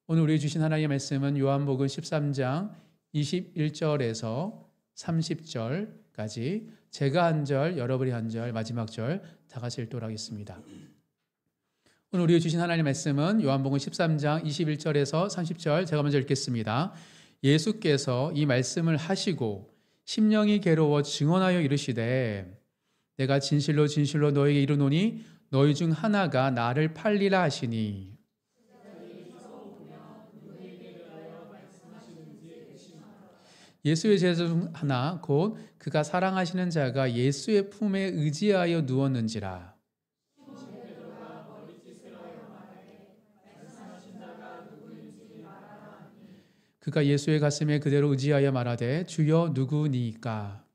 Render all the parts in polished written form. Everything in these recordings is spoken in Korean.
오늘 우리 주신 하나님의 말씀은 요한복음 13장 21절에서 30절까지 제가 한 절, 여러분이 한 절, 마지막 절 다 같이 읽도록 하겠습니다. 오늘 우리 주신 하나님의 말씀은 요한복음 13장 21절에서 30절 제가 먼저 읽겠습니다. 예수께서 이 말씀을 하시고 심령이 괴로워 증언하여 이르시되 내가 진실로 진실로 너에게 이르노니 너희 중 하나가 나를 팔리라 하시니 예수의 제자 중 하나 곧 그가 사랑하시는 자가 예수의 품에 의지하여 누웠는지라. 그가 예수의 가슴에 그대로 의지하여 말하되 주여 누구니까.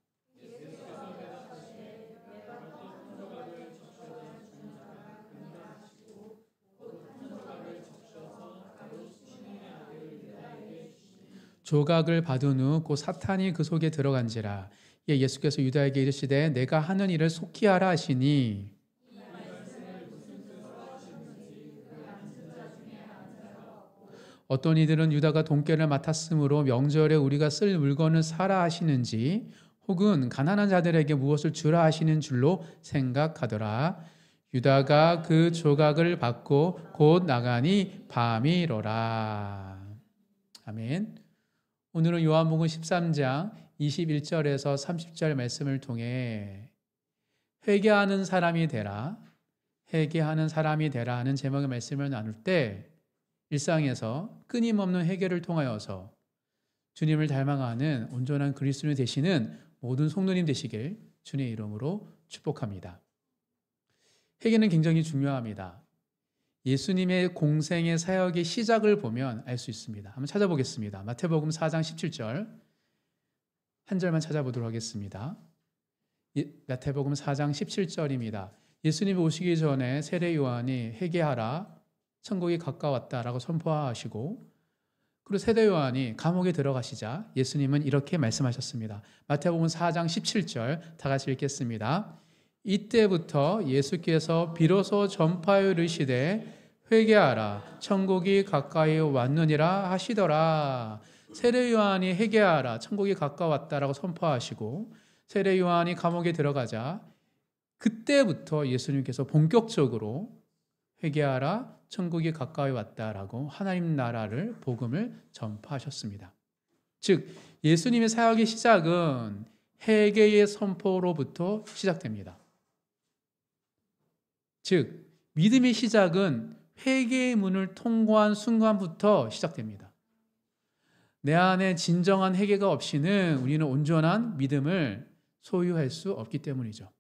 조각을 받은 후 곧 사탄이 그 속에 들어간지라. 이에 예수께서 유다에게 이르시되 내가 하는 일을 속히 하라 하시니 어떤 이들은 유다가 돈깨를 맡았으므로 명절에 우리가 쓸 물건을 사라 하시는지 혹은 가난한 자들에게 무엇을 주라 하시는 줄로 생각하더라. 유다가 그 조각을 받고 곧 나가니 밤이로라. 아멘. 오늘은 요한복음 13장 21절에서 30절 말씀을 통해 회개하는 사람이 되라, 회개하는 사람이 되라 하는 제목의 말씀을 나눌 때 일상에서 끊임없는 회개를 통하여서 주님을 닮아가는 온전한 그리스도인이 되시는 모든 성도님 되시길 주님의 이름으로 축복합니다. 회개는 굉장히 중요합니다. 예수님의 공생의 사역의 시작을 보면 알 수 있습니다. 한번 찾아보겠습니다. 마태복음 4장 17절 한 절만 찾아보도록 하겠습니다. 마태복음 4장 17절입니다. 예수님이 오시기 전에 세례 요한이 회개하라 천국이 가까웠다라고 선포하시고 그리고 세례 요한이 감옥에 들어가시자 예수님은 이렇게 말씀하셨습니다. 마태복음 4장 17절 다 같이 읽겠습니다. 이때부터 예수께서 비로소 전파하여 이르시되 회개하라 천국이 가까이 왔느니라 하시더라. 세례 요한이 회개하라 천국이 가까웠다라고 선포하시고 세례 요한이 감옥에 들어가자 그때부터 예수님께서 본격적으로 회개하라 천국이 가까이 왔다라고 하나님 나라를 복음을 전파하셨습니다. 즉 예수님의 사역의 시작은 회개의 선포로부터 시작됩니다. 즉 믿음의 시작은 회개의 문을 통과한 순간부터 시작됩니다. 내 안에 진정한 회개가 없이는 우리는 온전한 믿음을 소유할 수 없기 때문이죠.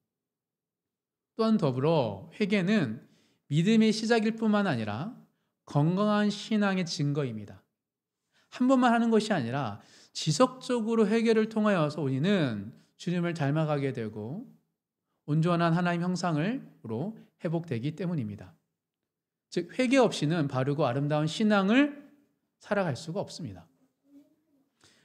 또한 더불어 회개는 믿음의 시작일 뿐만 아니라 건강한 신앙의 증거입니다. 한 번만 하는 것이 아니라 지속적으로 회개를 통하여서 우리는 주님을 닮아가게 되고 온전한 하나님 형상으로 회복되기 때문입니다. 즉 회개 없이는 바르고 아름다운 신앙을 살아갈 수가 없습니다.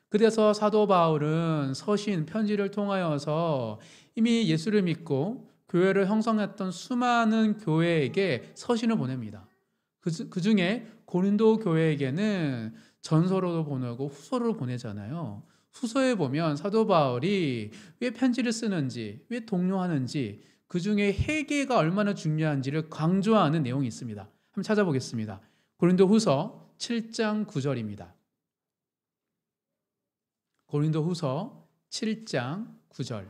그래서 사도 바울은 서신, 편지를 통하여서 이미 예수를 믿고 교회를 형성했던 수많은 교회에게 서신을 보냅니다. 그 중에 고린도 교회에게는 전서로도 보내고 후서로 보내잖아요. 후서에 보면 사도 바울이 왜 편지를 쓰는지, 왜 독려하는지, 그 중에 회개가 얼마나 중요한지를 강조하는 내용이 있습니다. 한번 찾아보겠습니다. 고린도 후서 7장 9절입니다. 고린도 후서 7장 9절.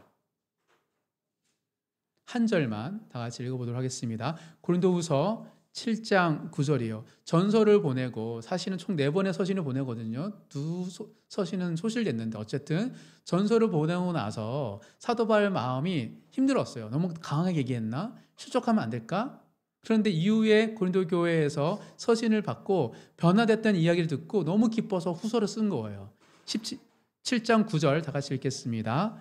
한 절만 다 같이 읽어보도록 하겠습니다. 고린도후서 7장 9절이요. 전서를 보내고 사실은 총 4번의 서신을 보내거든요. 두 서신은 소실됐는데 어쨌든 전서를 보내고 나서 사도 바울 마음이 힘들었어요. 너무 강하게 얘기했나? 실족하면 안 될까? 그런데 이후에 고린도 교회에서 서신을 받고 변화됐다는 이야기를 듣고 너무 기뻐서 후서를 쓴 거예요. 7장 9절 다 같이 읽겠습니다.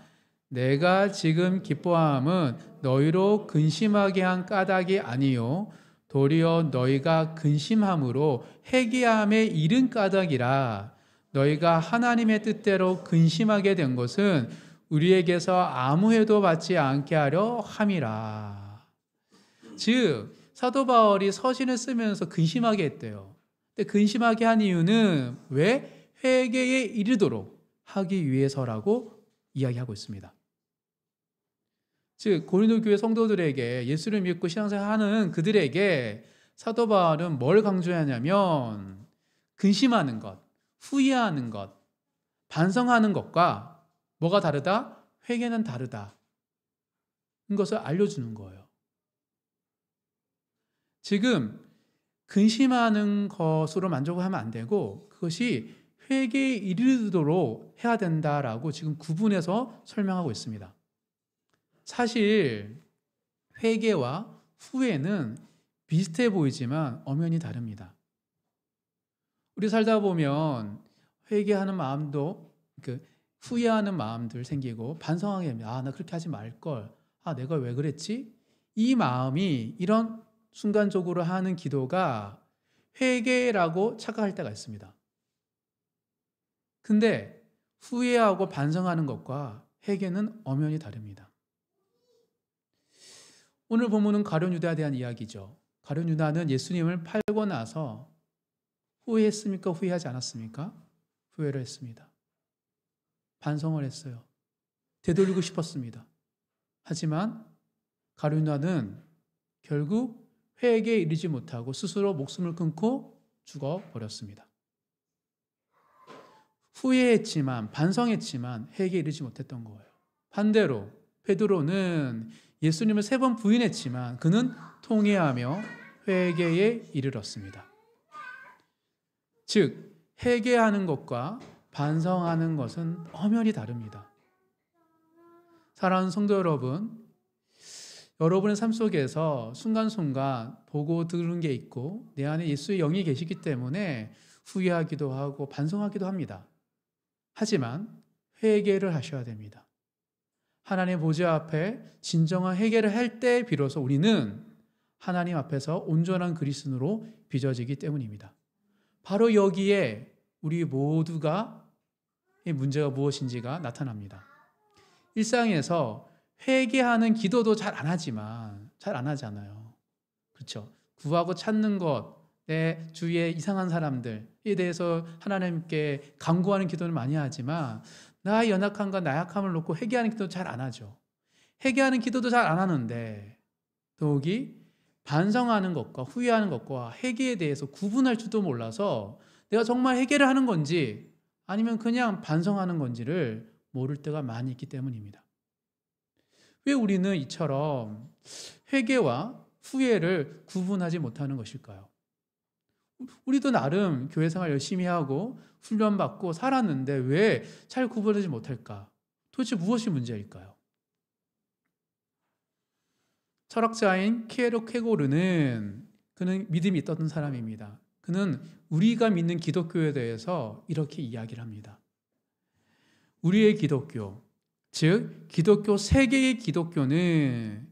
내가 지금 기뻐함은 너희로 근심하게 한 까닭이 아니요 도리어 너희가 근심함으로 회개함에 이른 까닭이라. 너희가 하나님의 뜻대로 근심하게 된 것은 우리에게서 아무 해도 받지 않게 하려 함이라. 즉 사도 바울이 서신을 쓰면서 근심하게 했대요. 근데 근심하게 한 이유는 왜? 회개에 이르도록 하기 위해서라고 이야기하고 있습니다. 즉 고린도 교회 성도들에게 예수를 믿고 신앙생활하는 그들에게 사도 바울은 뭘 강조하냐면 근심하는 것, 후회하는 것, 반성하는 것과 뭐가 다르다? 회개는 다르다. 이것을 알려주는 거예요. 지금 근심하는 것으로 만족을 하면 안 되고 그것이 회개에 이르도록 해야 된다라고 지금 구분해서 설명하고 있습니다. 사실 회개와 후회는 비슷해 보이지만 엄연히 다릅니다. 우리 살다 보면 회개하는 마음도 후회하는 마음들 생기고 반성하게 됩니다. 나 그렇게 하지 말걸. 내가 왜 그랬지? 이 마음이 이런 순간적으로 하는 기도가 회개라고 착각할 때가 있습니다. 근데 후회하고 반성하는 것과 회개는 엄연히 다릅니다. 오늘 본문은 가룟 유다에 대한 이야기죠. 가룟 유다는 예수님을 팔고 나서 후회했습니까? 후회하지 않았습니까? 후회를 했습니다. 반성을 했어요. 되돌리고 싶었습니다. 하지만 가룟 유다는 결국 회개에 이르지 못하고 스스로 목숨을 끊고 죽어버렸습니다. 후회했지만 반성했지만 회개에 이르지 못했던 거예요. 반대로 베드로는 예수님을 3번 부인했지만 그는 통회하며 회개에 이르렀습니다. 즉 회개하는 것과 반성하는 것은 엄연히 다릅니다. 사랑하는 성도 여러분, 여러분의 삶 속에서 순간순간 보고 들은 게 있고 내 안에 예수의 영이 계시기 때문에 후회하기도 하고 반성하기도 합니다. 하지만 회개를 하셔야 됩니다. 하나님 보좌 앞에 진정한 회개를 할 때 비로소 우리는 하나님 앞에서 온전한 그리스도로 빚어지기 때문입니다. 바로 여기에 우리 모두가 이 문제가 무엇인지가 나타납니다. 일상에서 회개하는 기도도 잘 안 하잖아요. 그렇죠? 구하고 찾는 것, 내 주위에 이상한 사람들에 대해서 하나님께 간구하는 기도는 많이 하지만 나의 연약함과 나약함을 놓고 회개하는 기도 잘 안 하죠. 회개하는 기도도 잘 안 하는데 더욱이 반성하는 것과 후회하는 것과 회개에 대해서 구분할 줄도 몰라서 내가 정말 회개를 하는 건지 아니면 그냥 반성하는 건지를 모를 때가 많이 있기 때문입니다. 왜 우리는 이처럼 회개와 후회를 구분하지 못하는 것일까요? 우리도 나름 교회 생활 열심히 하고 훈련받고 살았는데 왜 잘 구분하지 못할까? 도대체 무엇이 문제일까요? 철학자인 키에르케고르는 그는 믿음이 있었던 사람입니다. 그는 우리가 믿는 기독교에 대해서 이렇게 이야기를 합니다. 우리의 기독교, 즉 기독교 세계의 기독교는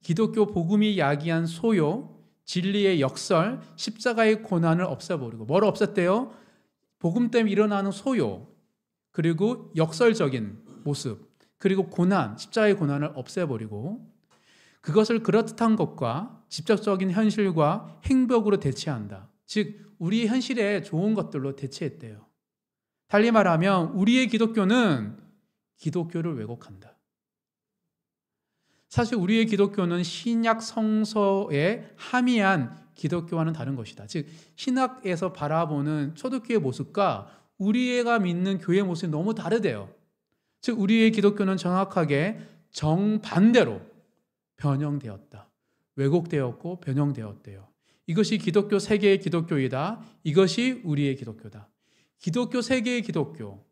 기독교 복음이 야기한 소요, 진리의 역설, 십자가의 고난을 없애버리고 뭘 없앴대요? 복음 때문에 일어나는 소요, 그리고 역설적인 모습, 그리고 고난, 십자가의 고난을 없애버리고 그것을 그렇듯한 것과 직접적인 현실과 행복으로 대체한다. 즉 우리의 현실에 좋은 것들로 대체했대요. 달리 말하면 우리의 기독교는 기독교를 왜곡한다. 사실 우리의 기독교는 신약 성서에 함의한 기독교와는 다른 것이다. 즉 신학에서 바라보는 초대교회 모습과 우리가 믿는 교회 모습이 너무 다르대요. 즉 우리의 기독교는 정확하게 정반대로 변형되었다. 왜곡되었고 변형되었대요. 이것이 기독교 세계의 기독교이다. 이것이 우리의 기독교다. 기독교 세계의 기독교,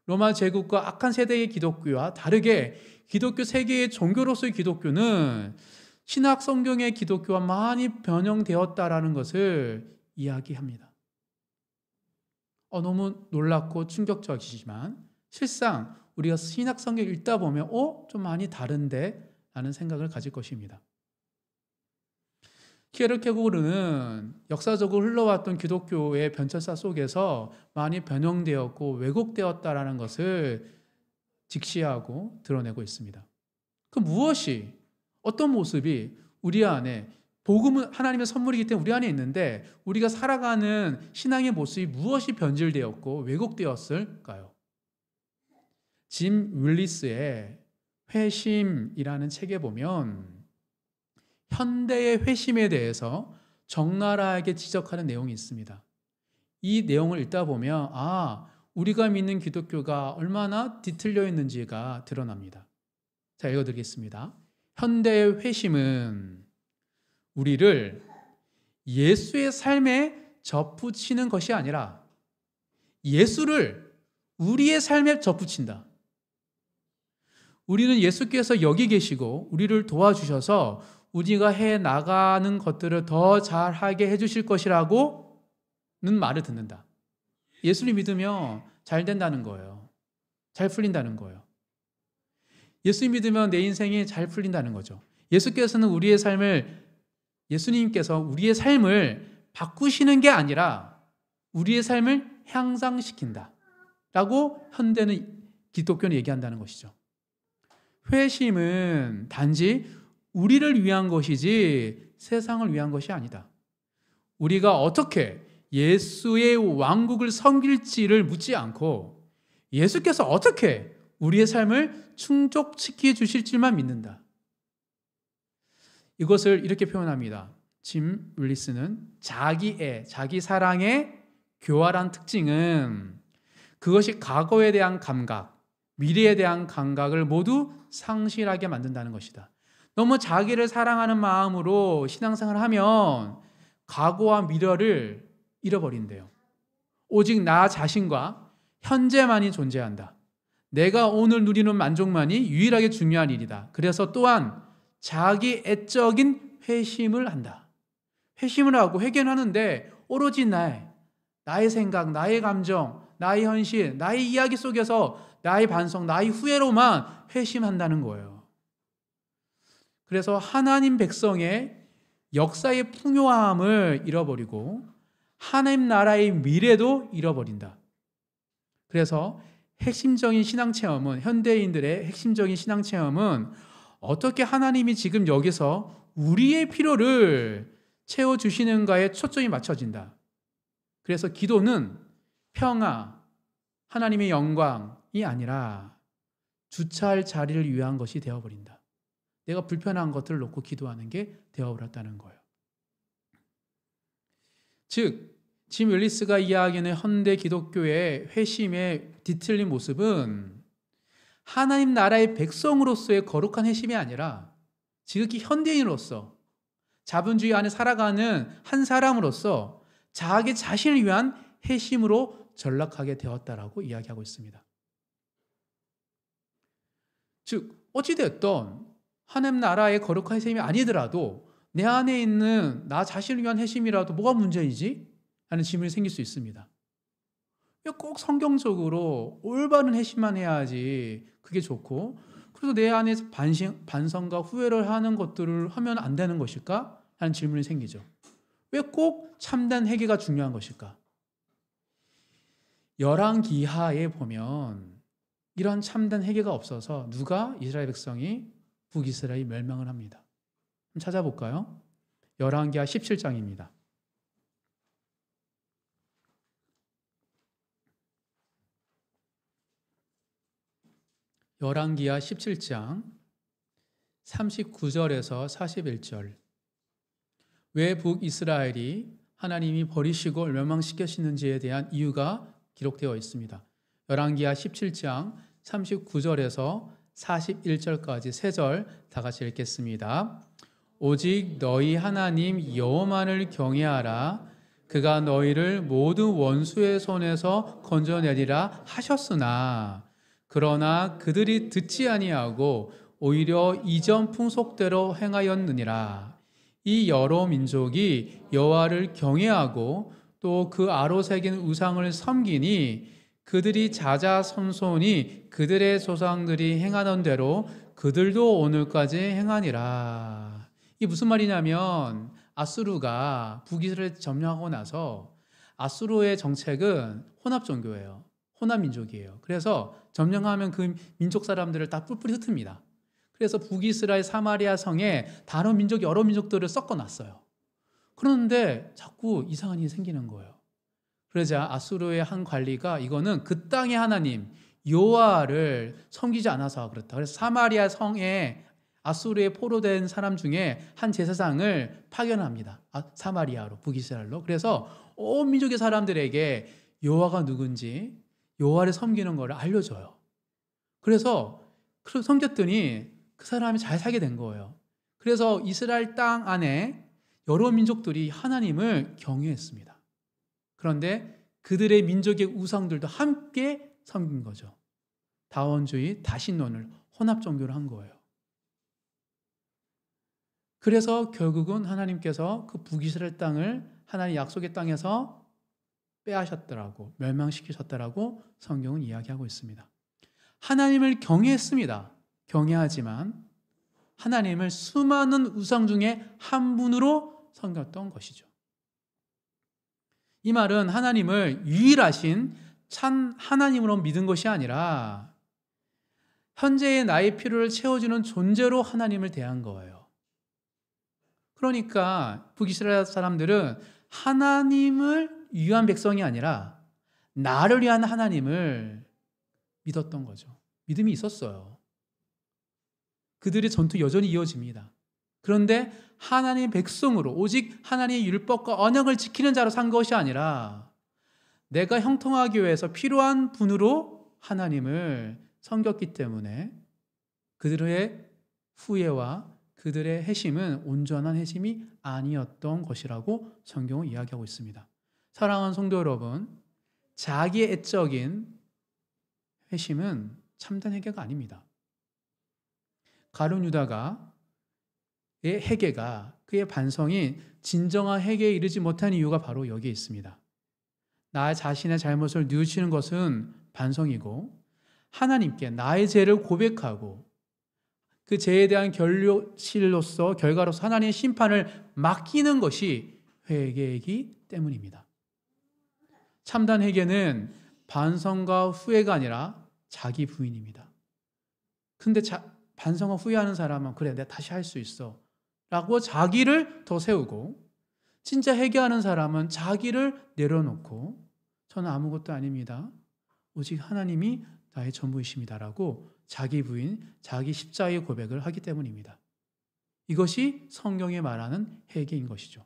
로마 제국과 악한 세대의 기독교와 다르게 기독교 세계의 종교로서의 기독교는 신학 성경의 기독교와 많이 변형되었다라는 것을 이야기합니다. 너무 놀랍고 충격적이지만 실상 우리가 신학 성경을 읽다 보면 좀 많이 다른데? 라는 생각을 가질 것입니다. 키에르케고르는 역사적으로 흘러왔던 기독교의 변천사 속에서 많이 변형되었고 왜곡되었다라는 것을 직시하고 드러내고 있습니다. 그 무엇이, 어떤 모습이 우리 안에 복음은 하나님의 선물이기 때문에 우리 안에 있는데 우리가 살아가는 신앙의 모습이 무엇이 변질되었고 왜곡되었을까요? 짐 윌리스의 회심이라는 책에 보면 현대의 회심에 대해서 적나라하게 지적하는 내용이 있습니다. 이 내용을 읽다 보면 우리가 믿는 기독교가 얼마나 뒤틀려 있는지가 드러납니다. 자, 읽어드리겠습니다. 현대의 회심은 우리를 예수의 삶에 접붙이는 것이 아니라 예수를 우리의 삶에 접붙인다. 우리는 예수께서 여기 계시고 우리를 도와주셔서 우리가 해 나가는 것들을 더 잘하게 해주실 것이라고는 말을 듣는다. 예수를 믿으면 잘 된다는 거예요. 잘 풀린다는 거예요. 예수 믿으면 내 인생이 잘 풀린다는 거죠. 예수님께서 우리의 삶을 바꾸시는 게 아니라 우리의 삶을 향상시킨다 라고 현대는 기독교는 얘기한다는 것이죠. 회심은 단지 우리를 위한 것이지 세상을 위한 것이 아니다. 우리가 어떻게 예수의 왕국을 섬길지를 묻지 않고 예수께서 어떻게 우리의 삶을 충족시켜 주실지만 믿는다. 이것을 이렇게 표현합니다. 짐 윌리스는 자기 사랑의 교활한 특징은 그것이 과거에 대한 감각, 미래에 대한 감각을 모두 상실하게 만든다는 것이다. 너무 자기를 사랑하는 마음으로 신앙생활을 하면 과거와 미래를 잃어버린대요. 오직 나 자신과 현재만이 존재한다. 내가 오늘 누리는 만족만이 유일하게 중요한 일이다. 그래서 또한 자기 애적인 회심을 한다. 회심을 하고 회개하는데 오로지 나의 생각, 나의 감정, 나의 현실, 나의 이야기 속에서 나의 반성, 나의 후회로만 회심한다는 거예요. 그래서 하나님 백성의 역사의 풍요함을 잃어버리고 하나님 나라의 미래도 잃어버린다. 그래서 핵심적인 신앙체험은 현대인들의 핵심적인 신앙체험은 어떻게 하나님이 지금 여기서 우리의 필요를 채워주시는가에 초점이 맞춰진다. 그래서 기도는 평화, 하나님의 영광이 아니라 주차할 자리를 위한 것이 되어버린다. 내가 불편한 것들을 놓고 기도하는 게 되어버렸다는 거예요. 즉, 짐 윌리스가 이야기하는 현대 기독교의 회심의 뒤틀린 모습은 하나님 나라의 백성으로서의 거룩한 회심이 아니라 지극히 현대인으로서 자본주의 안에 살아가는 한 사람으로서 자기 자신을 위한 회심으로 전락하게 되었다라고 이야기하고 있습니다. 즉, 어찌됐든 하나님 나라의 거룩한 회심이 아니더라도 내 안에 있는 나 자신을 위한 회심이라도 뭐가 문제이지? 하는 질문이 생길 수 있습니다. 왜 꼭 성경적으로 올바른 회심만 해야지 그게 좋고 그래서 내 안에서 반성과 후회를 하는 것들을 하면 안 되는 것일까? 하는 질문이 생기죠. 왜 꼭 참된 회개가 중요한 것일까? 열왕기하에 보면 이런 참된 회개가 없어서 누가 이스라엘 백성이 북이스라엘이 멸망을 합니다. 한번 찾아볼까요? 열왕기하 17장입니다. 열왕기하 17장 39절에서 41절. 왜 북이스라엘이 하나님이 버리시고 멸망시키시는지에 대한 이유가 기록되어 있습니다. 열왕기하 17장 39절에서 41절까지 세 절 다 같이 읽겠습니다. 오직 너희 하나님 여호와만을 경외하라. 그가 너희를 모든 원수의 손에서 건져내리라 하셨으나 그러나 그들이 듣지 아니하고 오히려 이전 풍속대로 행하였느니라. 이 여러 민족이 여호와를 경외하고 또 그 아로 새긴 우상을 섬기니 그들이 자자손손이 그들의 조상들이 행하던 대로 그들도 오늘까지 행하니라. 이게 무슨 말이냐면 아수르가 북이스라엘을 점령하고 나서 아수르의 정책은 혼합 종교예요. 혼합 민족이에요. 그래서 점령하면 그 민족 사람들을 다 뿔뿔이 흩습니다. 그래서 북이스라엘 사마리아 성에 다른 민족, 여러 민족들을 섞어놨어요. 그런데 자꾸 이상한 일이 생기는 거예요. 그러자 아수르의 한 관리가 이거는 그 땅의 하나님 여호와를 섬기지 않아서 그렇다. 그래서 사마리아 성에 아수르에 포로된 사람 중에 한 제사장을 파견합니다. 사마리아로, 북이스라엘로. 그래서 온 민족의 사람들에게 여호와가 누군지, 여호와를 섬기는 것을 알려줘요. 그래서 섬겼더니 그 사람이 잘 살게 된 거예요. 그래서 이스라엘 땅 안에 여러 민족들이 하나님을 경외했습니다. 그런데 그들의 민족의 우상들도 함께 섬긴 거죠. 다원주의, 다신론을 혼합 종교를 한 거예요. 그래서 결국은 하나님께서 그 북이스라엘 땅을 하나님 약속의 땅에서 빼앗았더라고, 멸망시키셨더라고 성경은 이야기하고 있습니다. 하나님을 경외했습니다. 경외하지만 하나님을 수많은 우상 중에 한 분으로 섬겼던 것이죠. 이 말은 하나님을 유일하신 참 하나님으로 믿은 것이 아니라 현재의 나의 필요를 채워주는 존재로 하나님을 대한 거예요. 그러니까 북이스라엘 사람들은 하나님을 위한 백성이 아니라 나를 위한 하나님을 믿었던 거죠. 믿음이 있었어요. 그들의 전투 여전히 이어집니다. 그런데 하나님의 백성으로 오직 하나님의 율법과 언약을 지키는 자로 산 것이 아니라 내가 형통하기 위해서 필요한 분으로 하나님을 섬겼기 때문에 그들의 후회와 그들의 회심은 온전한 회심이 아니었던 것이라고 성경은 이야기하고 있습니다. 사랑하는 성도 여러분, 자기의 애적인 회심은 참된 회개가 아닙니다. 가룟 유다의 회개가, 그의 반성이 진정한 회개에 이르지 못한 이유가 바로 여기에 있습니다. 나 자신의 잘못을 뉘우치는 것은 반성이고 하나님께 나의 죄를 고백하고 그 죄에 대한 결과로서 하나님의 심판을 맡기는 것이 회개이기 때문입니다. 참된 회개는 반성과 후회가 아니라 자기 부인입니다. 근데 반성과 후회하는 사람은 그래, 내가 다시 할 수 있어 라고 자기를 더 세우고, 진짜 회개하는 사람은 자기를 내려놓고 저는 아무것도 아닙니다, 오직 하나님이 나의 전부이십니다라고 자기 부인, 자기 십자가의 고백을 하기 때문입니다. 이것이 성경에 말하는 회개인 것이죠.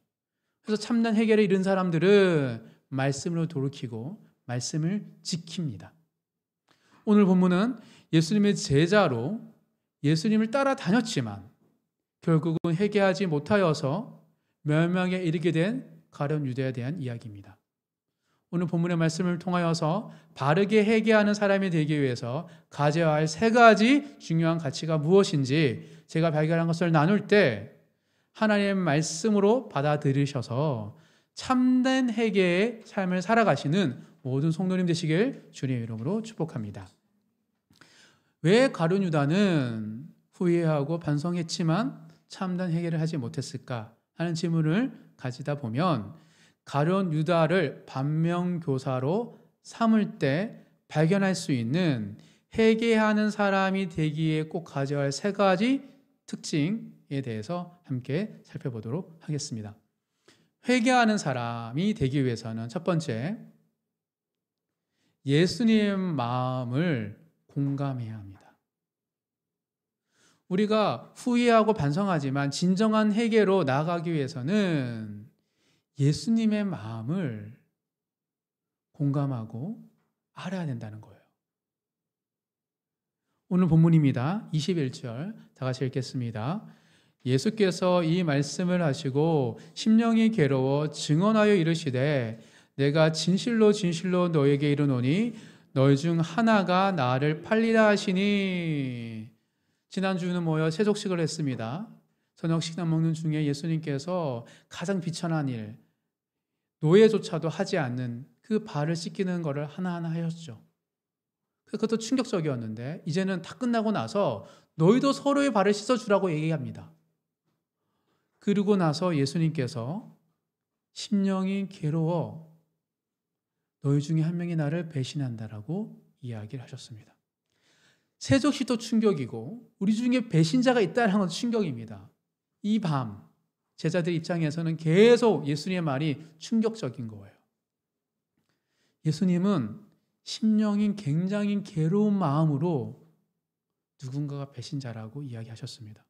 그래서 참된 회개를 이룬 사람들은 말씀으로 돌이키고 말씀을 지킵니다. 오늘 본문은 예수님의 제자로 예수님을 따라다녔지만 결국은 회개하지 못하여서 멸망에 이르게 된 가룟 유다에 대한 이야기입니다. 오늘 본문의 말씀을 통하여서 바르게 회개하는 사람이 되기 위해서 가져야 할 세 가지 중요한 가치가 무엇인지 제가 발견한 것을 나눌 때 하나님의 말씀으로 받아들이셔서 참된 회개의 삶을 살아가시는 모든 성도님 되시길 주님의 이름으로 축복합니다. 왜 가룟 유다는 후회하고 반성했지만 참된 회개를 하지 못했을까 하는 질문을 가지다 보면 가룟 유다를 반면교사로 삼을 때 발견할 수 있는 회개하는 사람이 되기에 꼭 가져야 할 세 가지 특징에 대해서 함께 살펴보도록 하겠습니다. 회개하는 사람이 되기 위해서는 첫 번째, 예수님의 마음을 공감해야 합니다. 우리가 후회하고 반성하지만 진정한 회개로 나아가기 위해서는 예수님의 마음을 공감하고 알아야 된다는 거예요. 오늘 본문입니다. 21절 다 같이 읽겠습니다. 예수께서 이 말씀을 하시고 심령이 괴로워 증언하여 이르시되 내가 진실로 진실로 너에게 이르노니 너희 중 하나가 나를 팔리라 하시니. 지난주는 모여 세족식을 했습니다. 저녁 식사 먹는 중에 예수님께서 가장 비천한 일, 노예조차도 하지 않는 그 발을 씻기는 것을 하나하나 하셨죠. 그것도 충격적이었는데 이제는 다 끝나고 나서 너희도 서로의 발을 씻어주라고 얘기합니다. 그러고 나서 예수님께서 심령이 괴로워 너희 중에 한 명이 나를 배신한다라고 이야기를 하셨습니다. 세족시도 충격이고 우리 중에 배신자가 있다는 것도 충격입니다. 이 밤 제자들 입장에서는 계속 예수님의 말이 충격적인 거예요. 예수님은 심령인 굉장히 괴로운 마음으로 누군가가 배신자라고 이야기하셨습니다.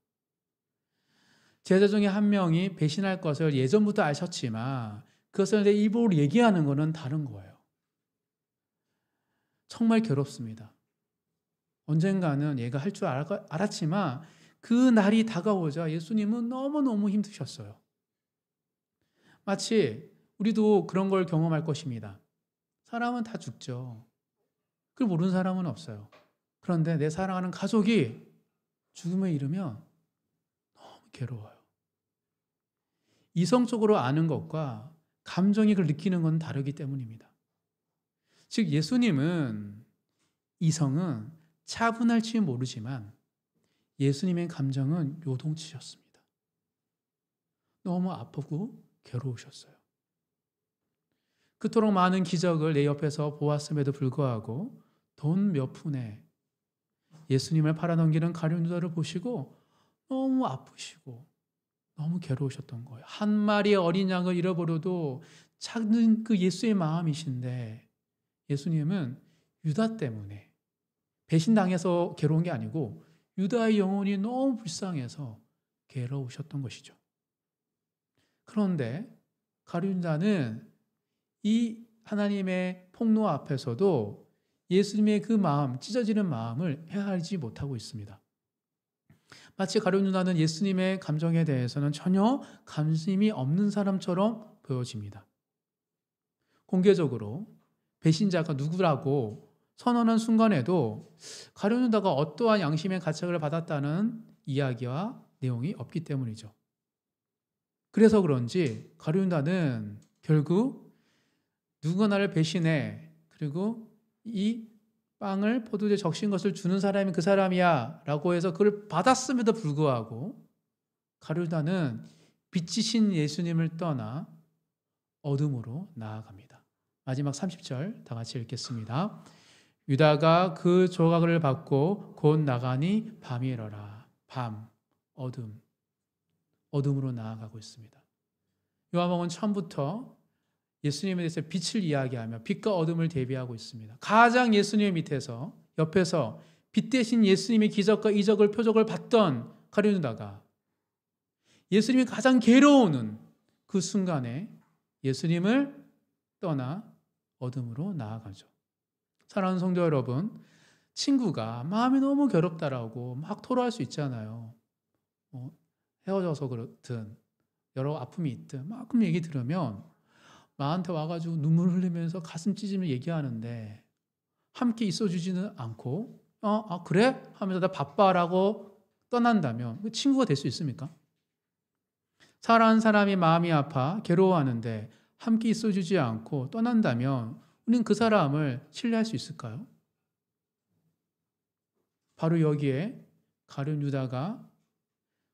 제자 중에 한 명이 배신할 것을 예전부터 아셨지만 그것을 내 입으로 얘기하는 것은 다른 거예요. 정말 괴롭습니다. 언젠가는 얘가 할 줄 알았지만 그 날이 다가오자 예수님은 너무너무 힘드셨어요. 마치 우리도 그런 걸 경험할 것입니다. 사람은 다 죽죠. 그걸 모르는 사람은 없어요. 그런데 내 사랑하는 가족이 죽음에 이르면 너무 괴로워요. 이성적으로 아는 것과 감정이 그걸 느끼는 건 다르기 때문입니다. 즉 예수님은 이성은 차분할지 모르지만 예수님의 감정은 요동치셨습니다. 너무 아프고 괴로우셨어요. 그토록 많은 기적을 내 옆에서 보았음에도 불구하고 돈 몇 푼에 예수님을 팔아넘기는 가룟 유다를 보시고 너무 아프시고 너무 괴로우셨던 거예요. 한 마리의 어린 양을 잃어버려도 찾는 그 예수의 마음이신데 예수님은 유다 때문에 배신당해서 괴로운 게 아니고 유다의 영혼이 너무 불쌍해서 괴로우셨던 것이죠. 그런데 가룟 유다는 이 하나님의 폭로 앞에서도 예수님의 그 마음, 찢어지는 마음을 헤아리지 못하고 있습니다. 마치 가룟 유다는 예수님의 감정에 대해서는 전혀 관심이 없는 사람처럼 보여집니다. 공개적으로 배신자가 누구라고 선언한 순간에도 가룟 유다가 어떠한 양심의 가책을 받았다는 이야기와 내용이 없기 때문이죠. 그래서 그런지 가룟 유다는 결국 누가 나를 배신해 그리고 이 빵을 포도주에 적신 것을 주는 사람이 그 사람이야 라고 해서 그걸 받았음에도 불구하고 가룟 유다는 빛이신 예수님을 떠나 어둠으로 나아갑니다. 마지막 30절 다 같이 읽겠습니다. 유다가 그 조각을 받고 곧 나가니 밤이 이러라. 밤, 어둠, 어둠으로 나아가고 있습니다. 요한복음은 처음부터 예수님에 대해서 빛을 이야기하며 빛과 어둠을 대비하고 있습니다. 가장 예수님 밑에서 옆에서 빛 대신 예수님의 기적과 이적을 표적을 받던 가룟 유다가 예수님이 가장 괴로워하는 그 순간에 예수님을 떠나 어둠으로 나아가죠. 사랑하는 성도 여러분, 친구가 마음이 너무 괴롭다라고 막 토로할 수 있잖아요. 헤어져서 그렇든 여러 아픔이 있든 막 그런 얘기 들으면 나한테 와가지고 눈물 흘리면서 가슴 찢으며 얘기하는데 함께 있어주지는 않고 그래? 하면서 나 바빠라고 떠난다면 그 친구가 될 수 있습니까? 사랑하는 사람이 마음이 아파 괴로워하는데 함께 있어주지 않고 떠난다면 우리는 그 사람을 신뢰할 수 있을까요? 바로 여기에 가룟 유다가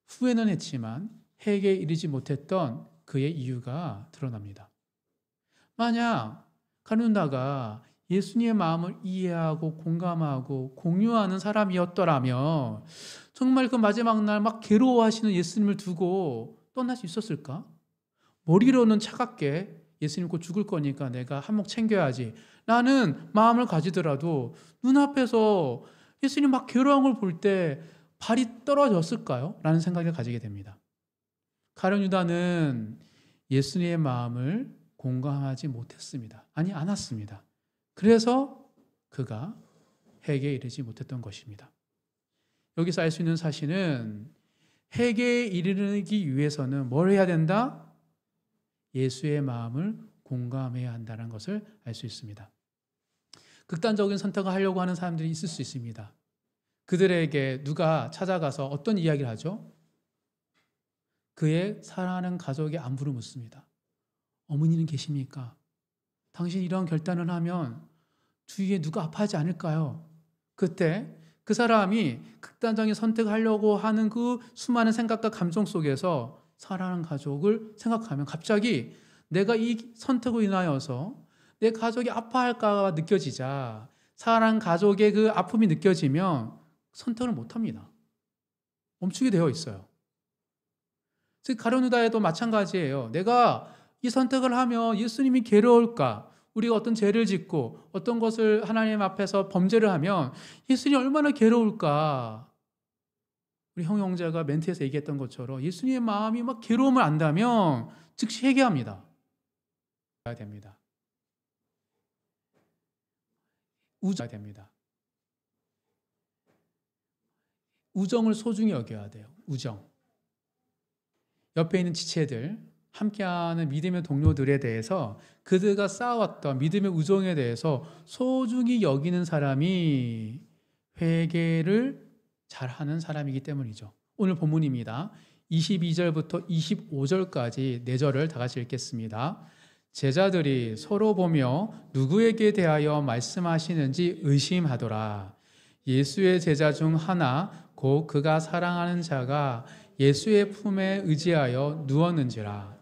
후회는 했지만 회개에 이르지 못했던 그의 이유가 드러납니다. 만약 가룟 유다가 예수님의 마음을 이해하고 공감하고 공유하는 사람이었더라면 정말 그 마지막 날 막 괴로워하시는 예수님을 두고 떠날 수 있었을까? 머리로는 차갑게 예수님 곧 죽을 거니까 내가 한몫 챙겨야지 라는 마음을 가지더라도 눈앞에서 예수님 막 괴로운 걸 볼 때 발이 떨어졌을까요? 라는 생각을 가지게 됩니다. 가룟 유다는 예수님의 마음을 공감하지 못했습니다. 아니, 않았습니다. 그래서 그가 회개에 이르지 못했던 것입니다. 여기서 알 수 있는 사실은 회개에 이르기 위해서는 뭘 해야 된다? 예수의 마음을 공감해야 한다는 것을 알 수 있습니다. 극단적인 선택을 하려고 하는 사람들이 있을 수 있습니다. 그들에게 누가 찾아가서 어떤 이야기를 하죠? 그의 사랑하는 가족의 안부를 묻습니다. 어머니는 계십니까? 당신이 이런 결단을 하면 주위에 누가 아파하지 않을까요? 그때 그 사람이 극단적인 선택을 하려고 하는 그 수많은 생각과 감정 속에서 사랑하는 가족을 생각하면 갑자기 내가 이 선택으로 인하여서 내 가족이 아파할까 느껴지자 사랑하는 가족의 그 아픔이 느껴지면 선택을 못합니다. 멈추게 되어 있어요. 즉 가룟 유다에도 마찬가지예요. 내가 이 선택을 하면 예수님이 괴로울까? 우리가 어떤 죄를 짓고 어떤 것을 하나님 앞에서 범죄를 하면 예수님이 얼마나 괴로울까? 우리 형제가 멘트에서 얘기했던 것처럼 예수님의 마음이 막 괴로움을 안다면 즉시 회개합니다. 해야 됩니다. 우정해야 됩니다. 우정을 소중히 여겨야 돼요. 우정. 옆에 있는 지체들, 함께하는 믿음의 동료들에 대해서 그들과 쌓아왔던 믿음의 우정에 대해서 소중히 여기는 사람이 회개를 잘하는 사람이기 때문이죠. 오늘 본문입니다. 22절부터 25절까지 4절을 다 같이 읽겠습니다. 제자들이 서로 보며 누구에게 대하여 말씀하시는지 의심하더라. 예수의 제자 중 하나 곧 그가 사랑하는 자가 예수의 품에 의지하여 누웠는지라.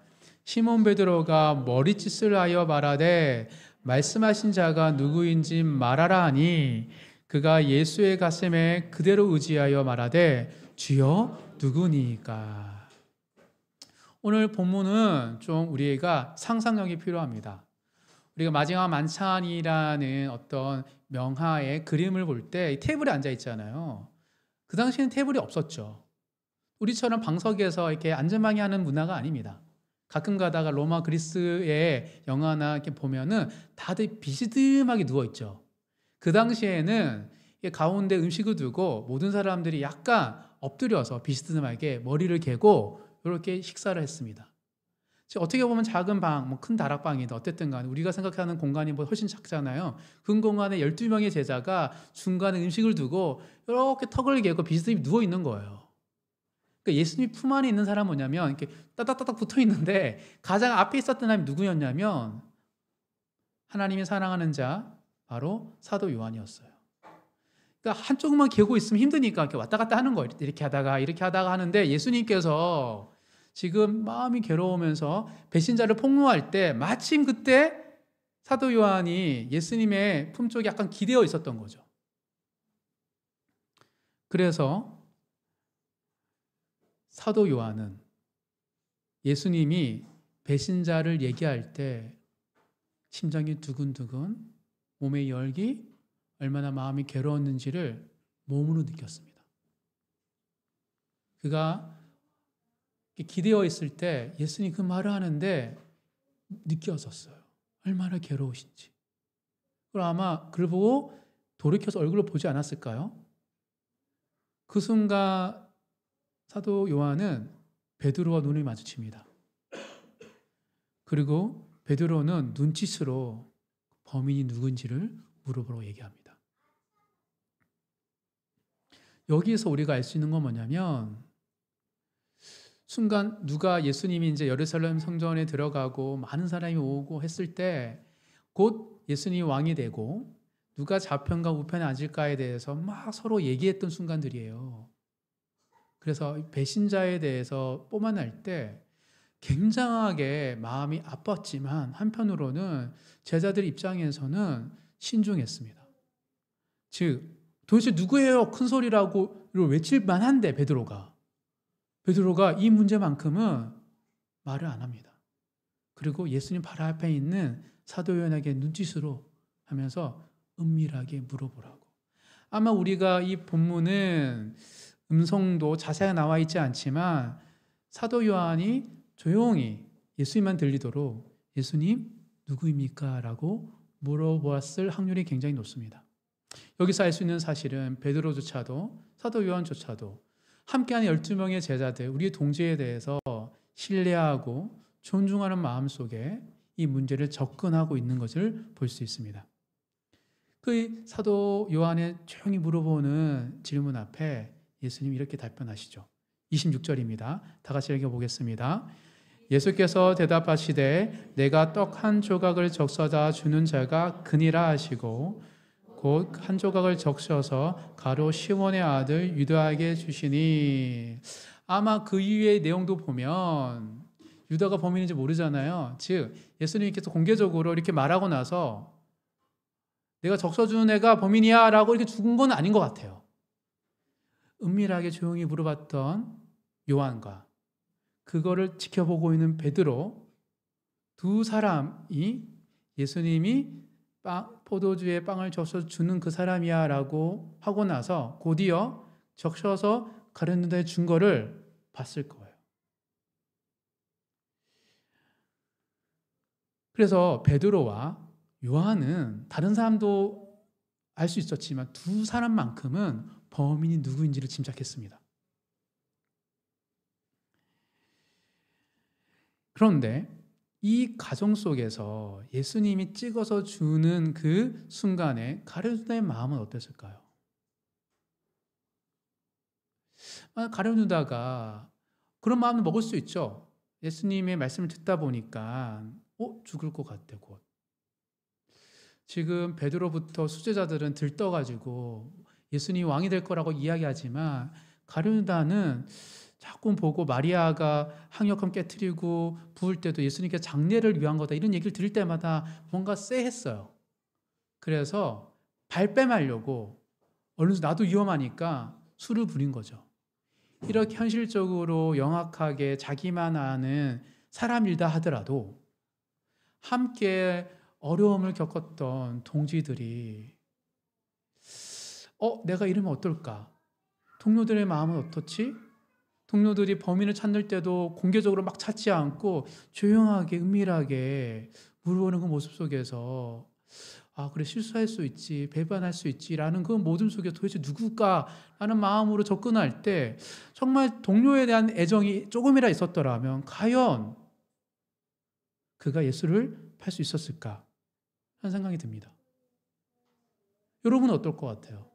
시몬 베드로가 머리짓을 하여 말하되 말씀하신 자가 누구인지 말하라 하니 그가 예수의 가슴에 그대로 의지하여 말하되 주여 누구니까. 오늘 본문은 좀 우리가 상상력이 필요합니다. 우리가 마지막 만찬이라는 어떤 명화의 그림을 볼 때 테이블에 앉아 있잖아요. 그 당시에는 테이블이 없었죠. 우리처럼 방석에서 이렇게 안전방위 하는 문화가 아닙니다. 가끔 가다가 로마 그리스의 영화나 이렇게 보면은 다들 비스듬하게 누워 있죠. 그 당시에는 가운데 음식을 두고 모든 사람들이 약간 엎드려서 비스듬하게 머리를 개고 이렇게 식사를 했습니다. 어떻게 보면 작은 방, 뭐 큰 다락방이다 어쨌든 간에 우리가 생각하는 공간이 훨씬 작잖아요. 그 공간에 12명의 제자가 중간에 음식을 두고 이렇게 턱을 개고 비스듬히 누워 있는 거예요. 그러니까 예수님 품 안에 있는 사람은 뭐냐면 이렇게 따닥따닥 붙어 있는데 가장 앞에 있었던 사람이 누구였냐면 하나님이 사랑하는 자 바로 사도 요한이었어요. 그러니까 한쪽만 개고 있으면 힘드니까 이렇게 왔다 갔다 하는 거예요. 이렇게 하다가 하는데 예수님께서 지금 마음이 괴로우면서 배신자를 폭로할 때 마침 그때 사도 요한이 예수님의 품쪽에 약간 기대어 있었던 거죠. 그래서 사도 요한은 예수님이 배신자를 얘기할 때 심장이 두근두근, 몸의 열기, 얼마나 마음이 괴로웠는지를 몸으로 느꼈습니다. 그가 기대어 있을 때 예수님이 그 말을 하는데 느껴졌어요. 얼마나 괴로우신지. 그럼 아마 그를 보고 돌이켜서 얼굴을 보지 않았을까요? 그 순간 사도 요한은 베드로와 눈을 마주칩니다. 그리고 베드로는 눈짓으로 범인이 누군지를 물어보라고 얘기합니다. 여기에서 우리가 알 수 있는 건 뭐냐면 순간 누가 예수님이 이제 예루살렘 성전에 들어가고 많은 사람이 오고 했을 때 곧 예수님이 왕이 되고 누가 좌편과 우편에 앉을까에 대해서 막 서로 얘기했던 순간들이에요. 그래서 배신자에 대해서 뽀만할 때 굉장하게 마음이 아팠지만 한편으로는 제자들 입장에서는 신중했습니다. 즉 도대체 누구예요? 큰 소리라고 외칠 만한데 베드로가 이 문제만큼은 말을 안 합니다. 그리고 예수님 바로 앞에 있는 사도 요한에게 눈짓으로 하면서 은밀하게 물어보라고. 아마 우리가 이 본문은 음성도 자세하게 나와 있지 않지만 사도 요한이 조용히 예수님만 들리도록 예수님 누구입니까? 라고 물어보았을 확률이 굉장히 높습니다. 여기서 알 수 있는 사실은 베드로조차도 사도 요한조차도 함께하는 12명의 제자들, 우리의 동지에 대해서 신뢰하고 존중하는 마음 속에 이 문제를 접근하고 있는 것을 볼 수 있습니다. 그 사도 요한의 조용히 물어보는 질문 앞에 예수님이 이렇게 답변하시죠. 26절입니다. 다 같이 읽어보겠습니다. 예수께서 대답하시되 내가 떡 한 조각을 적셔다 주는 자가 그니라 하시고 곧 한 조각을 적셔서 가룟 시몬의 아들 유다에게 주시니. 아마 그 이후의 내용도 보면 유다가 범인인지 모르잖아요. 즉 예수님께서 공개적으로 이렇게 말하고 나서 내가 적셔주는 애가 범인이야 라고 이렇게 죽은 건 아닌 것 같아요. 은밀하게 조용히 물어봤던 요한과 그거를 지켜보고 있는 베드로, 두 사람이 예수님이 포도주에 빵을 줘서 주는 그 사람이야 라고 하고 나서 곧이어 적셔서 가룟유다에 준 거를 봤을 거예요. 그래서 베드로와 요한은 다른 사람도 알 수 있었지만 두 사람만큼은 범인이 누구인지를 짐작했습니다. 그런데 이 가정 속에서 예수님이 찍어서 주는 그 순간에 가룟유다의 마음은 어땠을까요? 가룟유다가 그런 마음을 먹을 수 있죠. 예수님의 말씀을 듣다 보니까 죽을 것 같아 곧. 지금 베드로부터 수제자들은 들떠가지고 예수님이 왕이 될 거라고 이야기하지만 가룟유다는 자꾸 보고 마리아가 항역함 깨트리고 부을 때도 예수님께 장례를 위한 거다 이런 얘기를 들을 때마다 뭔가 쎄했어요. 그래서 발뺌하려고 얼른 나도 위험하니까 술을 부린 거죠. 이렇게 현실적으로 영악하게 자기만 아는 사람이다 하더라도 함께 어려움을 겪었던 동지들이 내가 이러면 어떨까? 동료들의 마음은 어떻지? 동료들이 범인을 찾을 때도 공개적으로 막 찾지 않고 조용하게 은밀하게 물어보는 그 모습 속에서 그래 실수할 수 있지, 배반할 수 있지라는 그 모든 속에 도대체 누굴까라는 마음으로 접근할 때 정말 동료에 대한 애정이 조금이라 있었더라면 과연 그가 예수를 팔 수 있었을까 하는 생각이 듭니다. 여러분은 어떨 것 같아요?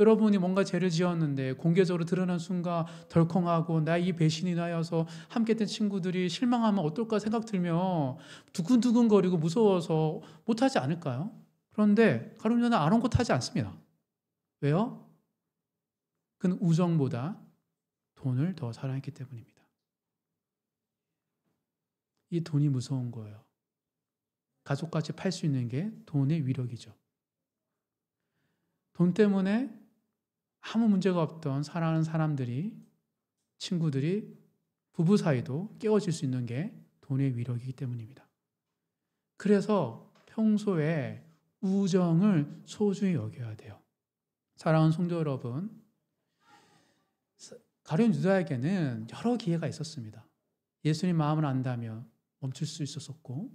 여러분이 뭔가 죄를 지었는데 공개적으로 드러난 순간 덜컹하고 나 이 배신이 나여서 함께했던 친구들이 실망하면 어떨까 생각 들면 두근두근거리고 무서워서 못하지 않을까요? 그런데 가룟유다는 아랑곳하지 않습니다. 왜요? 그는 우정보다 돈을 더 사랑했기 때문입니다. 이 돈이 무서운 거예요. 가족까지 팔 수 있는 게 돈의 위력이죠. 돈 때문에 아무 문제가 없던 사랑하는 사람들이, 친구들이, 부부 사이도 깨어질 수 있는 게 돈의 위력이기 때문입니다. 그래서 평소에 우정을 소중히 여겨야 돼요. 사랑하는 성도 여러분, 가룟유다에게는 여러 기회가 있었습니다. 예수님 마음을 안다면 멈출 수 있었었고,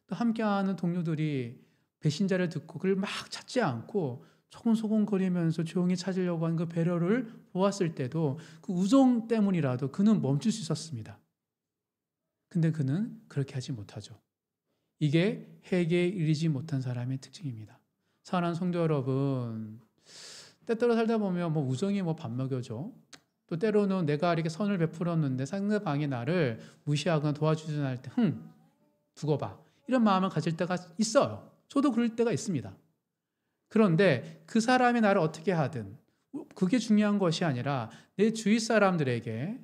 또 함께하는 동료들이 배신자를 듣고 그를 막 찾지 않고 소곤소곤거리면서 조용히 찾으려고 하는 그 배려를 보았을 때도 그 우정 때문이라도 그는 멈출 수 있었습니다. 근데 그는 그렇게 하지 못하죠. 이게 회개에 이르지 못한 사람의 특징입니다. 사랑하는 성도 여러분, 때때로 살다 보면 우정이 밥 먹여줘. 또 때로는 내가 이렇게 선을 베풀었는데 상대방이 나를 무시하거나 도와주지 않을 때 두고 봐. 이런 마음을 가질 때가 있어요. 저도 그럴 때가 있습니다. 그런데 그 사람이 나를 어떻게 하든 그게 중요한 것이 아니라 내 주위 사람들에게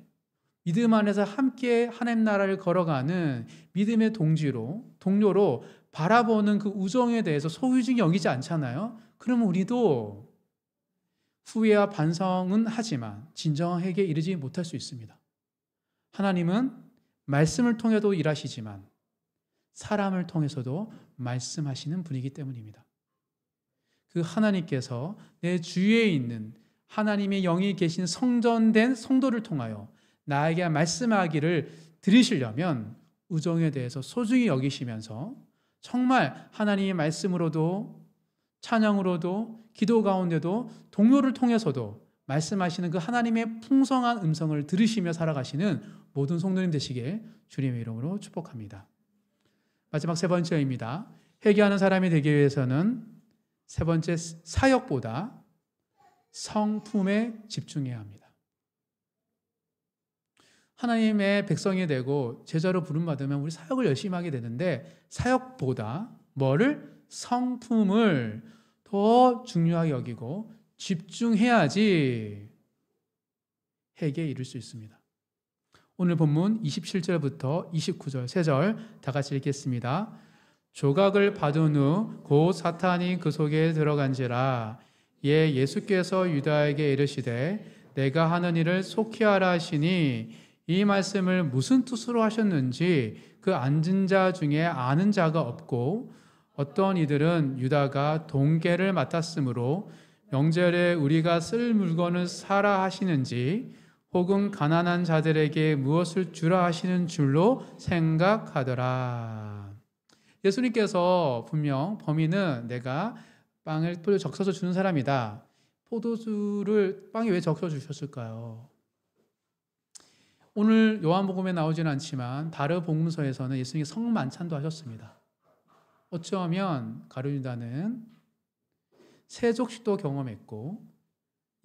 믿음 안에서 함께 하나님 나라를 걸어가는 믿음의 동료로 바라보는 그 우정에 대해서 소유중히 여기지 않잖아요. 그러면 우리도 후회와 반성은 하지만 진정한 회개에 이르지 못할 수 있습니다. 하나님은 말씀을 통해도 일하시지만 사람을 통해서도 말씀하시는 분이기 때문입니다. 그 하나님께서 내 주위에 있는 하나님의 영이 계신 성전된 성도를 통하여 나에게 말씀하기를 들으시려면 우정에 대해서 소중히 여기시면서 정말 하나님의 말씀으로도 찬양으로도 기도 가운데도 동료를 통해서도 말씀하시는 그 하나님의 풍성한 음성을 들으시며 살아가시는 모든 성도님 되시길 주님의 이름으로 축복합니다. 마지막 세 번째입니다. 회개하는 사람이 되기 위해서는 세 번째 사역보다 성품에 집중해야 합니다. 하나님의 백성이 되고 제자로 부름받으면 우리 사역을 열심히 하게 되는데 사역보다 성품을 더 중요하게 여기고 집중해야지 회개에 이를 수 있습니다. 오늘 본문 27절부터 29절 3절 다 같이 읽겠습니다. 조각을 받은 후 곧 사탄이 그 속에 들어간지라. 예수께서 유다에게 이르시되 내가 하는 일을 속히 하라 하시니 이 말씀을 무슨 뜻으로 하셨는지 그 앉은 자 중에 아는 자가 없고 어떤 이들은 유다가 동계를 맡았으므로 명절에 우리가 쓸 물건을 사라 하시는지 혹은 가난한 자들에게 무엇을 주라 하시는 줄로 생각하더라. 예수님께서 분명 범인은 내가 빵을 적셔서 주는 사람이다. 포도주를 빵에 왜 적셔 주셨을까요? 오늘 요한복음에 나오지는 않지만 다른 복음서에서는 예수님이 성만찬도 하셨습니다. 어쩌면 가룟 유다는 세족식도 경험했고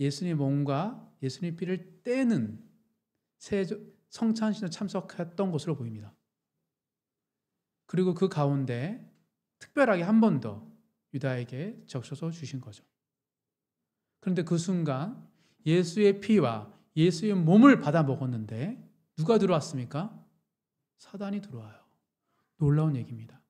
예수님 몸과 예수님 피를 떼는 성찬식에 참석했던 것으로 보입니다. 그리고 그 가운데 특별하게 한 번 더 유다에게 적셔서 주신 거죠. 그런데 그 순간 예수의 피와 예수의 몸을 받아 먹었는데 누가 들어왔습니까? 사단이 들어와요. 놀라운 얘기입니다.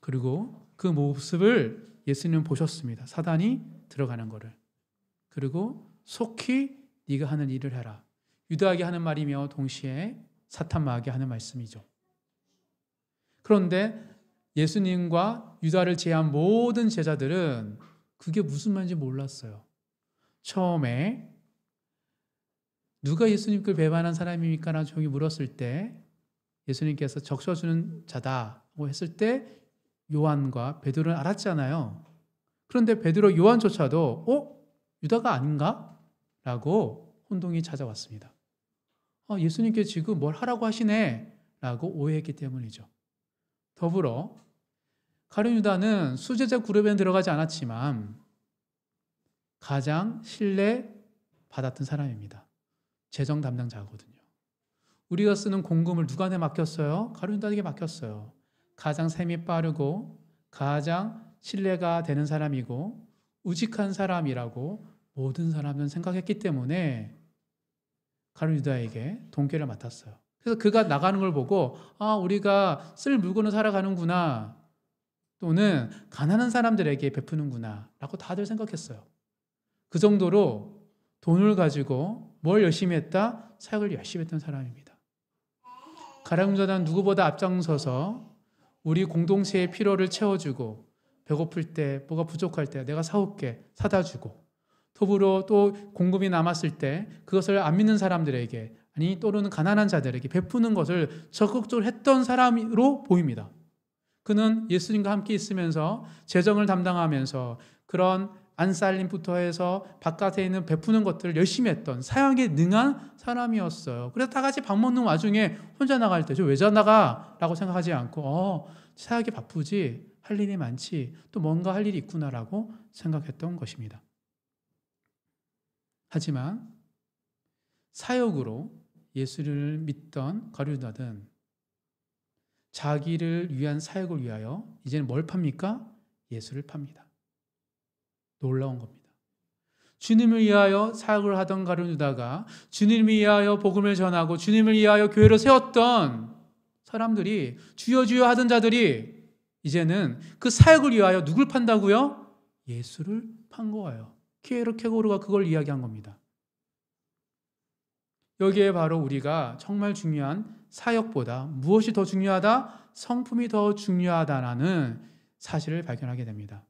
그리고 그 모습을 예수님은 보셨습니다. 사단이 들어가는 거를. 그리고 속히 네가 하는 일을 해라. 유다에게 하는 말이며 동시에 사탄 마귀에게 하는 말씀이죠. 그런데 예수님과 유다를 제한 모든 제자들은 그게 무슨 말인지 몰랐어요. 처음에 누가 예수님께 배반한 사람입니까? 라고 조용히 물었을 때 예수님께서 적셔주는 자다고 했을 때 요한과 베드로는 알았잖아요. 그런데 베드로 요한조차도 유다가 아닌가? 라고 혼동이 찾아왔습니다. 예수님께 지금 뭘 하라고 하시네? 라고 오해했기 때문이죠. 더불어 가룟 유다는 수제자 그룹에는 들어가지 않았지만 가장 신뢰받았던 사람입니다. 재정 담당자거든요. 우리가 쓰는 공금을 누구한테 맡겼어요? 가룟 유다에게 맡겼어요. 가장 셈이 빠르고 가장 신뢰가 되는 사람이고 우직한 사람이라고 모든 사람들은 생각했기 때문에 가룟 유다에게 동계를 맡았어요. 그래서 그가 나가는 걸 보고 우리가 쓸 물건을 사러 가는구나, 또는 가난한 사람들에게 베푸는구나 라고 다들 생각했어요. 그 정도로 돈을 가지고 뭘 열심히 했다? 사역을 열심히 했던 사람입니다. 가룟 유다는 누구보다 앞장서서 우리 공동체의 필요를 채워주고 배고플 때, 뭐가 부족할 때 내가 사올게 사다 주고, 더불어 또 공급이 남았을 때 그것을 안 믿는 사람들에게, 아니 또는 가난한 자들에게 베푸는 것을 적극적으로 했던 사람으로 보입니다. 그는 예수님과 함께 있으면서 재정을 담당하면서 그런 안살림부터 해서 바깥에 있는 베푸는 것들을 열심히 했던 사역에 능한 사람이었어요. 그래서 다 같이 밥 먹는 와중에 혼자 나갈 때 저 왜 나가? 라고 생각하지 않고 사역이 바쁘지, 할 일이 많지, 또 뭔가 할 일이 있구나라고 생각했던 것입니다. 하지만 사역으로 예수를 믿던 가룟 유다는 자기를 위한 사역을 위하여 이제는 뭘 팝니까? 예수를 팝니다. 놀라운 겁니다. 주님을 위하여 사역을 하던 가룟 유다가 주님을 위하여 복음을 전하고 주님을 위하여 교회를 세웠던 사람들이, 주여 주여 하던 자들이 이제는 그 사역을 위하여 누굴 판다고요? 예수를 판 거예요. 키에르케고르가 그걸 이야기한 겁니다. 여기에 바로 우리가 정말 중요한 사역보다 무엇이 더 중요하다? 성품이 더 중요하다라는 사실을 발견하게 됩니다.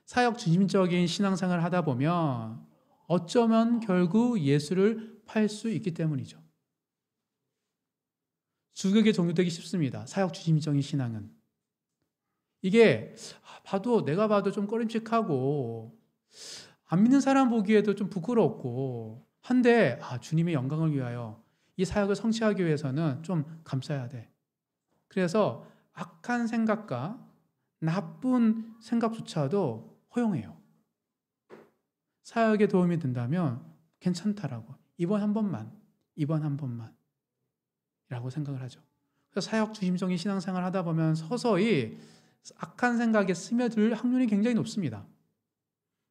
사역 중심적인 신앙생활을 하다 보면 어쩌면 결국 예수를 팔 수 있기 때문이죠. 주객에 종료되기 쉽습니다. 사역 중심적인 신앙은. 이게 내가 봐도 좀 꺼림칙하고 안 믿는 사람 보기에도 좀 부끄럽고 한데 주님의 영광을 위하여 이 사역을 성취하기 위해서는 좀 감싸야 돼. 그래서 악한 생각과 나쁜 생각조차도 허용해요. 사역에 도움이 된다면 괜찮다라고, 이번 한 번만 라고 생각을 하죠. 그래서 사역 중심적인 신앙생활을 하다 보면 서서히 악한 생각에 스며들 확률이 굉장히 높습니다.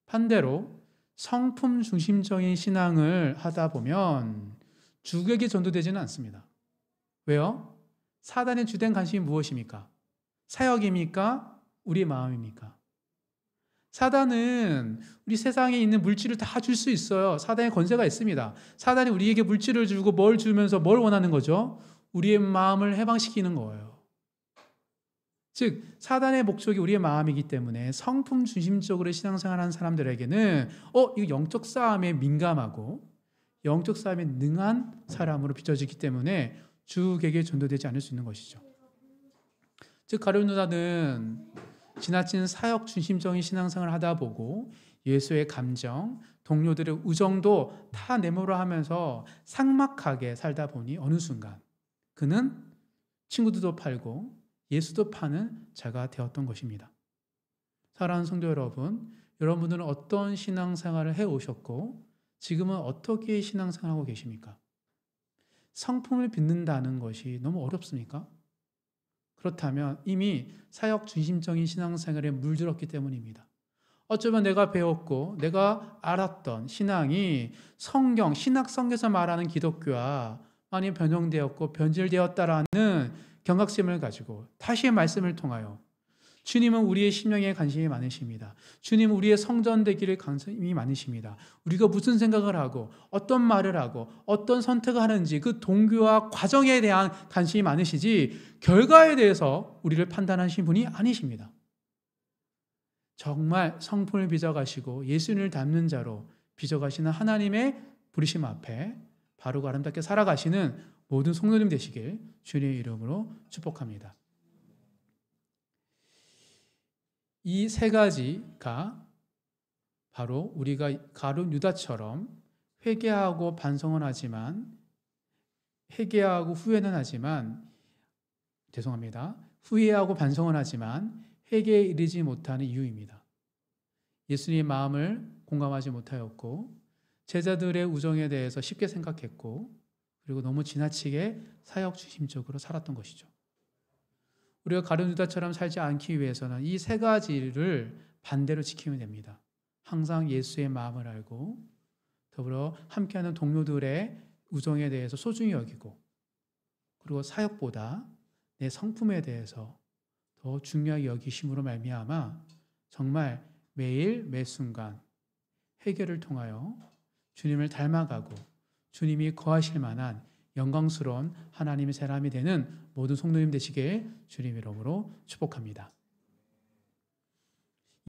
반대로 성품 중심적인 신앙을 하다 보면 주객이 전도되지는 않습니다. 왜요? 사단의 주된 관심이 무엇입니까? 사역입니까? 우리의 마음입니까? 사단은 우리 세상에 있는 물질을 다 줄 수 있어요. 사단의 권세가 있습니다. 사단이 우리에게 물질을 주고 뭘 주면서 뭘 원하는 거죠? 우리의 마음을 해방시키는 거예요. 즉 사단의 목적이 우리의 마음이기 때문에 성품 중심적으로 신앙생활하는 사람들에게는 이거 영적 싸움에 민감하고 영적 싸움에 능한 사람으로 비춰지기 때문에 주객에 전도되지 않을 수 있는 것이죠. 즉 가룟 누나는 지나친 사역 중심적인 신앙생활을 하다 보고 예수의 감정, 동료들의 우정도 다 내모로 하면서 삭막하게 살다 보니 어느 순간 그는 친구들도 팔고 예수도 파는 자가 되었던 것입니다. 사랑하는 성도 여러분, 여러분들은 어떤 신앙생활을 해오셨고 지금은 어떻게 신앙생활하고 계십니까? 성품을 빚는다는 것이 너무 어렵습니까? 그렇다면 이미 사역 중심적인 신앙생활에 물들었기 때문입니다. 어쩌면 내가 배웠고 내가 알았던 신앙이 성경, 신학성경에서 말하는 기독교와 많이 변형되었고 변질되었다라는 경각심을 가지고 다시 말씀을 통하여 주님은 우리의 심령에 관심이 많으십니다. 주님은 우리의 성전 되기를 관심이 많으십니다. 우리가 무슨 생각을 하고 어떤 말을 하고 어떤 선택을 하는지 그 동기와 과정에 대한 관심이 많으시지 결과에 대해서 우리를 판단하신 분이 아니십니다. 정말 성품을 빚어가시고 예수님을 닮는 자로 빚어가시는 하나님의 부르심 앞에 바르고 아름답게 살아가시는 모든 성도님 되시길 주님의 이름으로 축복합니다. 이 세 가지가 바로 우리가 가룟 유다처럼 회개하고 반성은 하지만 회개하고 후회는 하지만 후회하고 반성은 하지만 회개에 이르지 못하는 이유입니다. 예수님의 마음을 공감하지 못하였고 제자들의 우정에 대해서 쉽게 생각했고 그리고 너무 지나치게 사역 중심적으로 살았던 것이죠. 우리가 가룟 유다처럼 살지 않기 위해서는 이 세 가지를 반대로 지키면 됩니다. 항상 예수의 마음을 알고 더불어 함께하는 동료들의 우정에 대해서 소중히 여기고 그리고 사역보다 내 성품에 대해서 더 중요하게 여기심으로 말미암아 정말 매일 매 순간 회개를 통하여 주님을 닮아가고 주님이 거하실 만한 영광스러운 하나님의 사람이 되는 모든 성도님 되시길 주님 이름으로 축복합니다.